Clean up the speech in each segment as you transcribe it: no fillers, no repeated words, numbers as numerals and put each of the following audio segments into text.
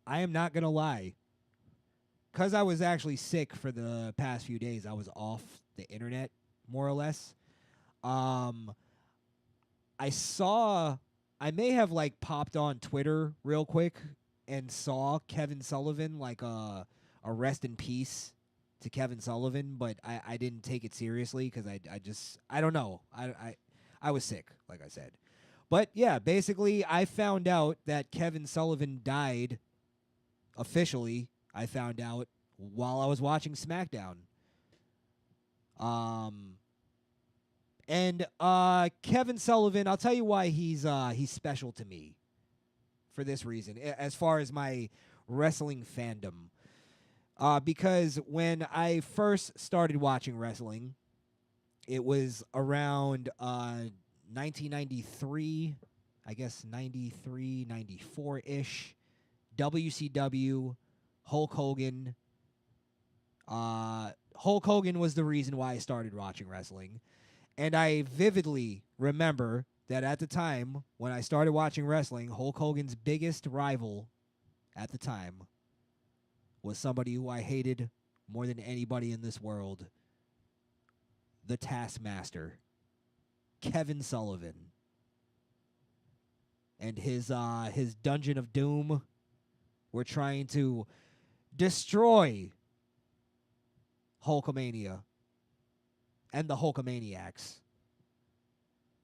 I am not gonna lie. Because I was actually sick for the past few days, I was off the internet, more or less. Um, I saw, I may have like popped on Twitter real quick and saw Kevin Sullivan, like a rest in peace to Kevin Sullivan, but I didn't take it seriously because I don't know. I was sick, like I said. But yeah, basically, I found out that Kevin Sullivan died officially. I found out while I was watching SmackDown. Um, and Kevin Sullivan, I'll tell you why he's special to me for this reason. As far as my wrestling fandom, because when I first started watching wrestling, it was around 1993, I guess 93, 94 ish. WCW, Hulk Hogan. Hulk Hogan was the reason why I started watching wrestling. And I vividly remember that at the time when I started watching wrestling, Hulk Hogan's biggest rival at the time was somebody who I hated more than anybody in this world, the Taskmaster, Kevin Sullivan. And his Dungeon of Doom were trying to destroy Hulkamania and the Hulkamaniacs.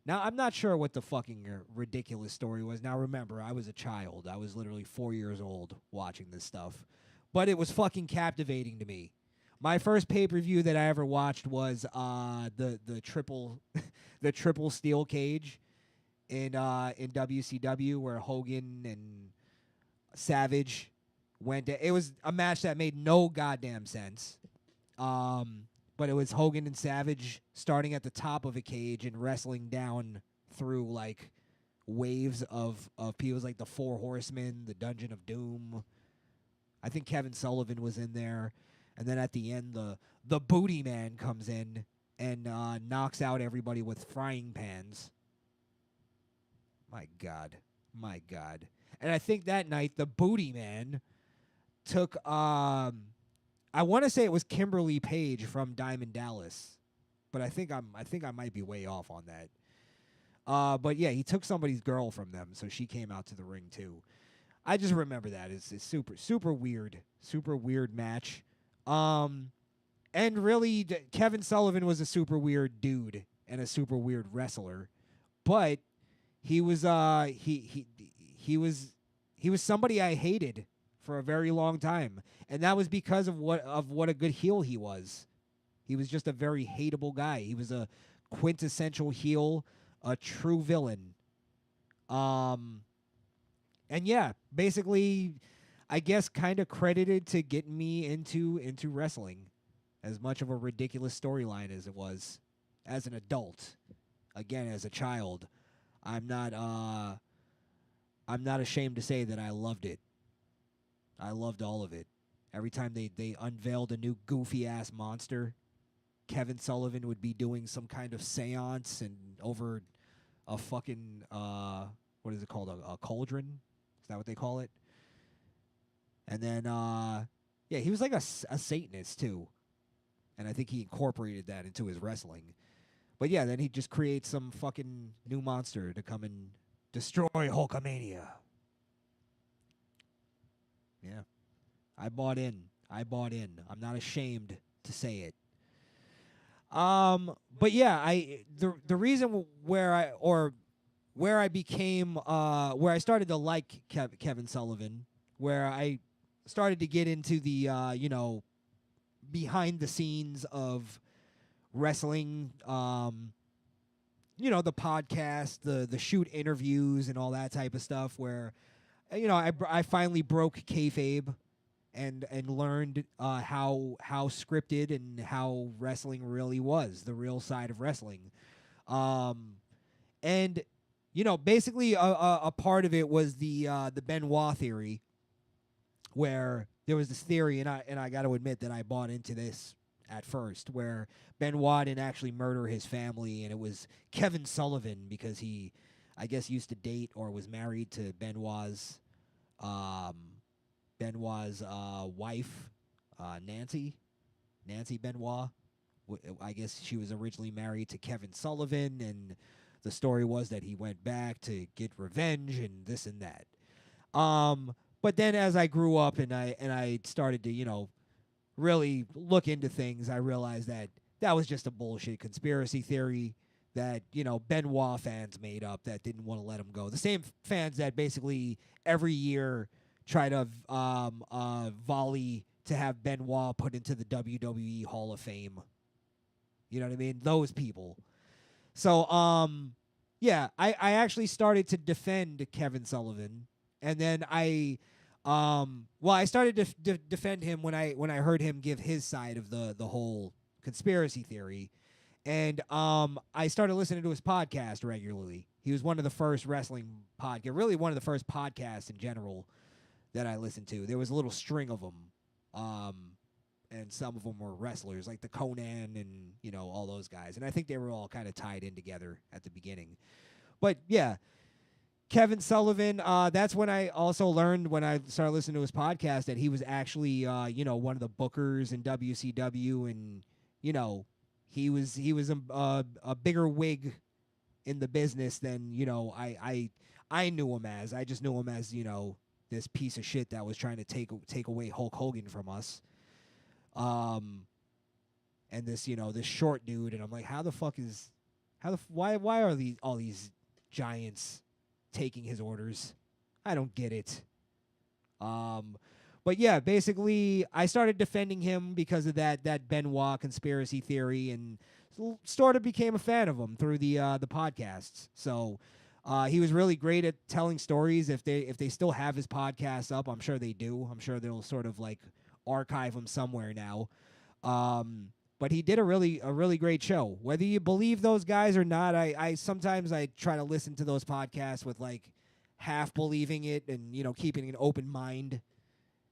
Now, I'm not sure what the fucking ridiculous story was. Now, remember, I was a child. I was literally 4 years old watching this stuff. But it was fucking captivating to me. My first pay-per-view that I ever watched was the triple the triple steel cage in WCW, where Hogan and Savage went. It was a match that made no goddamn sense. But it was Hogan and Savage starting at the top of a cage and wrestling down through like waves of people. It was like the Four Horsemen, the Dungeon of Doom. I think Kevin Sullivan was in there, and then at the end, the Booty Man comes in and knocks out everybody with frying pans. My God, my God! And I think that night the Booty Man took I want to say it was Kimberly Page from Diamond Dallas, but I think I might be way off on that. But yeah, he took somebody's girl from them, so she came out to the ring too. I just remember that it's super weird match. And really, Kevin Sullivan was a super weird dude and a super weird wrestler, but he was he was somebody I hated for a very long time, and that was because of what a good heel he was. He was just a very hateable guy. He was a quintessential heel, a true villain. And yeah, basically, I guess kind of credited to getting me into wrestling. As much of a ridiculous storyline as it was, as an adult, again as a child, I'm not ashamed to say that I loved it. I loved all of it. Every time they unveiled a new goofy ass monster, Kevin Sullivan would be doing some kind of seance and over a fucking what is it called, a cauldron? Is that what they call it? And then yeah, he was like a Satanist too, and I think he incorporated that into his wrestling. But yeah, then he'd just create some fucking new monster to come and destroy Hulkamania. Yeah. I bought in. I'm not ashamed to say it. But yeah, the reason where I became where I started to like Kevin Sullivan, where I started to get into the behind the scenes of wrestling, the podcast, the shoot interviews and all that type of stuff, where I finally broke kayfabe and learned how scripted and how wrestling really was, the real side of wrestling. And basically a part of it was the Benoit theory, where there was this theory, and I got to admit that I bought into this at first, where Benoit didn't actually murder his family, and it was Kevin Sullivan, because I guess used to date or was married to Benoit's Benoit's wife, Nancy Benoit. I guess she was originally married to Kevin Sullivan, and the story was that he went back to get revenge and this and that. But then as I grew up and I started to, really look into things, I realized that that was just a bullshit conspiracy theory that, Benoit fans made up that didn't want to let him go. The same fans that basically every year try to volley to have Benoit put into the WWE Hall of Fame. You know what I mean? Those people. So, yeah, I actually started to defend Kevin Sullivan, and then I started to defend him when I heard him give his side of the whole conspiracy theory, and I started listening to his podcast regularly. He was one of the first wrestling podcast, really one of the first podcasts in general that I listened to. There was a little string of them, and some of them were wrestlers, like the Conan and all those guys, and I think they were all kind of tied in together at the beginning. But yeah, Kevin Sullivan, that's when I also learned when I started listening to his podcast that he was actually, one of the bookers in WCW, and he was a bigger wig in the business than I knew him as. I just knew him as this piece of shit that was trying to take away Hulk Hogan from us, and this this short dude, and I'm like, why are all these giants taking his orders? I don't get it. But yeah, basically, I started defending him because of that Benoit conspiracy theory, and sort of became a fan of him through the podcasts. So he was really great at telling stories. If they still have his podcasts up, I'm sure they do. I'm sure they'll sort of like archive them somewhere now. But he did a really great show. Whether you believe those guys or not, I sometimes I try to listen to those podcasts with like half believing it and keeping an open mind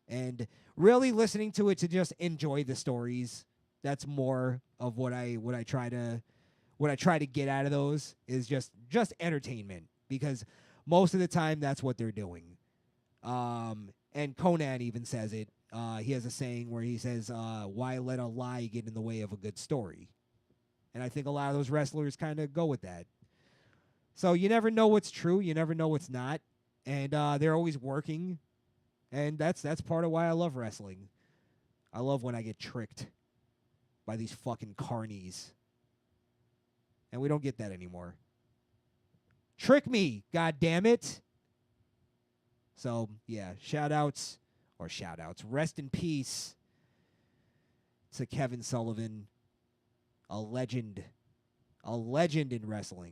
and really listening to it to just enjoy the stories. That's more of what I try to get out of those is just entertainment, because most of the time that's what they're doing. And Conan even says it. He has a saying where he says, why let a lie get in the way of a good story? And I think a lot of those wrestlers kind of go with that. So you never know what's true. You never know what's not. And they're always working. And that's part of why I love wrestling. I love when I get tricked by these fucking carnies. And we don't get that anymore. Trick me, god damn it. So, yeah, shout-outs. Rest in peace to Kevin Sullivan, a legend in wrestling.